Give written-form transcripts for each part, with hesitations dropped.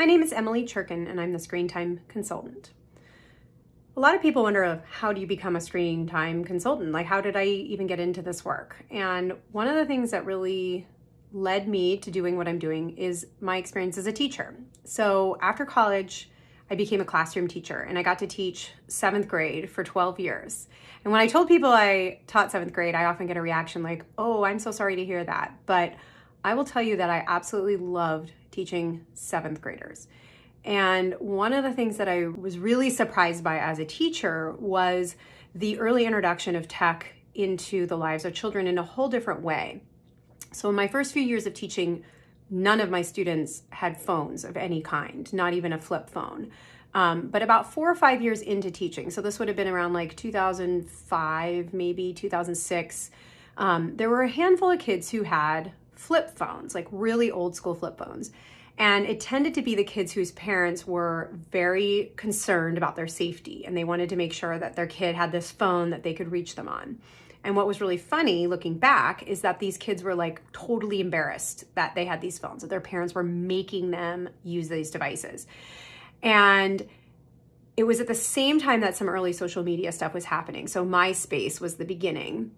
My name is Emily Churkin, and I'm the Screentime Consultant. A lot of people wonder of how do you become a Screentime Consultant? Like, how did I even get into this work? And one of the things that really led me to doing what I'm doing is my experience as a teacher. So after college, I became a classroom teacher, and I got to teach 7th grade for 12 years. And when I told people I taught 7th grade, I often get a reaction like, oh, I'm so sorry to hear that. But I will tell you that I absolutely loved teaching 7th graders. And one of the things that I was really surprised by as a teacher was the early introduction of tech into the lives of children in a whole different way. So in my first few years of teaching, none of my students had phones of any kind, not even a flip phone. But about 4 or 5 years into teaching, so this would have been around like 2005, maybe 2006, there were a handful of kids who had flip phones, like really old school flip phones. And it tended to be the kids whose parents were very concerned about their safety, and they wanted to make sure that their kid had this phone that they could reach them on. And what was really funny looking back is that these kids were like totally embarrassed that they had these phones, that their parents were making them use these devices. And it was at the same time that some early social media stuff was happening. So MySpace was the beginning.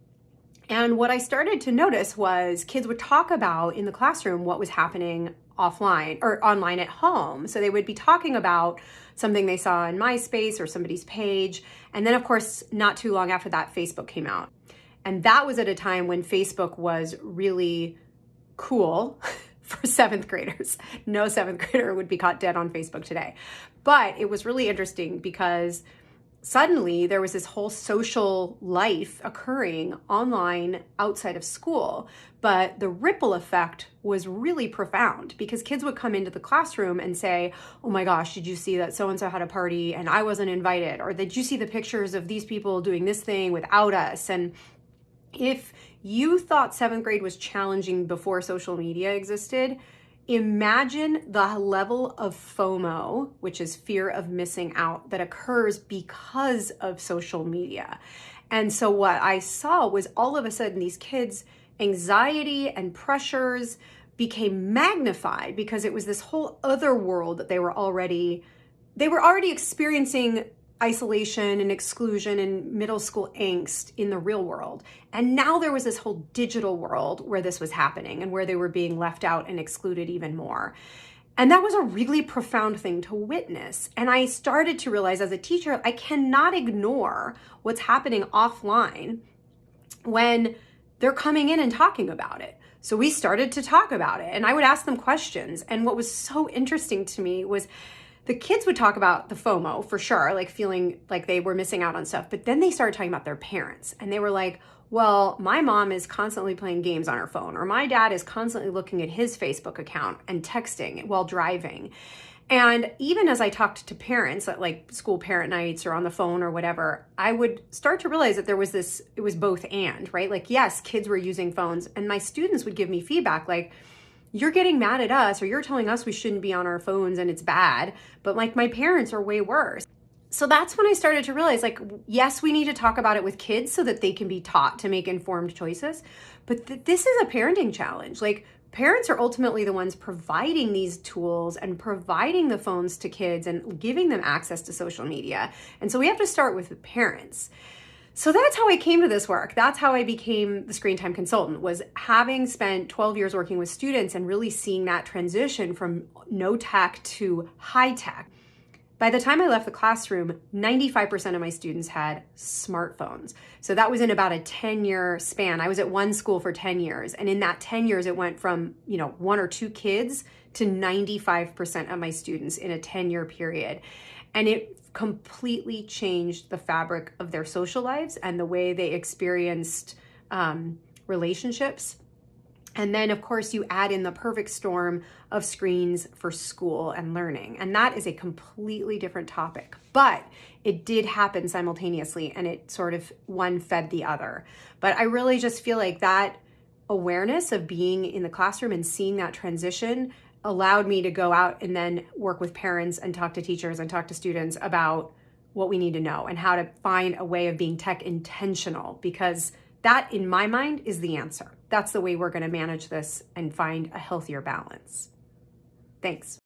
And what I started to notice was kids would talk about in the classroom what was happening offline or online at home. So they would be talking about something they saw in MySpace or somebody's page. And then of course, not too long after that, Facebook came out. And that was at a time when Facebook was really cool for 7th graders. No 7th grader would be caught dead on Facebook today. But it was really interesting because suddenly there was this whole social life occurring online outside of school. But the ripple effect was really profound because kids would come into the classroom and say, oh my gosh, did you see that so-and-so had a party and I wasn't invited? Or did you see the pictures of these people doing this thing without us? And if you thought 7th grade was challenging before social media existed, imagine the level of FOMO, which is fear of missing out, that occurs because of social media. And so what I saw was all of a sudden these kids' anxiety and pressures became magnified because it was this whole other world that they were already experiencing isolation and exclusion and middle school angst in the real world. And now there was this whole digital world where this was happening and where they were being left out and excluded even more. And that was a really profound thing to witness. And I started to realize as a teacher, I cannot ignore what's happening offline when they're coming in and talking about it. So we started to talk about it and I would ask them questions. And what was so interesting to me was the kids would talk about the FOMO for sure, like feeling like they were missing out on stuff. But then they started talking about their parents and they were like, well, my mom is constantly playing games on her phone, or my dad is constantly looking at his Facebook account and texting while driving. And even as I talked to parents at like school parent nights or on the phone or whatever, I would start to realize that there was this, it was both and, right? Like, yes, kids were using phones and my students would give me feedback like, you're getting mad at us or you're telling us we shouldn't be on our phones and it's bad, but like my parents are way worse. So that's when I started to realize like, yes, we need to talk about it with kids so that they can be taught to make informed choices. But this is a parenting challenge. Like parents are ultimately the ones providing these tools and providing the phones to kids and giving them access to social media. And so we have to start with the parents. So that's how I came to this work. That's how I became the Screentime Consultant, was having spent 12 years working with students and really seeing that transition from no tech to high tech. By the time I left the classroom, 95% of my students had smartphones. So that was in about a 10-year span. I was at one school for 10 years. And in that 10 years, it went from, 1 or 2 kids to 95% of my students in a 10-year period. And it completely changed the fabric of their social lives and the way they experienced relationships. And then, of course, you add in the perfect storm of screens for school and learning. And that is a completely different topic. But it did happen simultaneously, and it sort of one fed the other. But I really just feel like that awareness of being in the classroom and seeing that transition allowed me to go out and then work with parents and talk to teachers and talk to students about what we need to know and how to find a way of being tech intentional, because that, in my mind, is the answer. That's the way we're going to manage this and find a healthier balance. Thanks.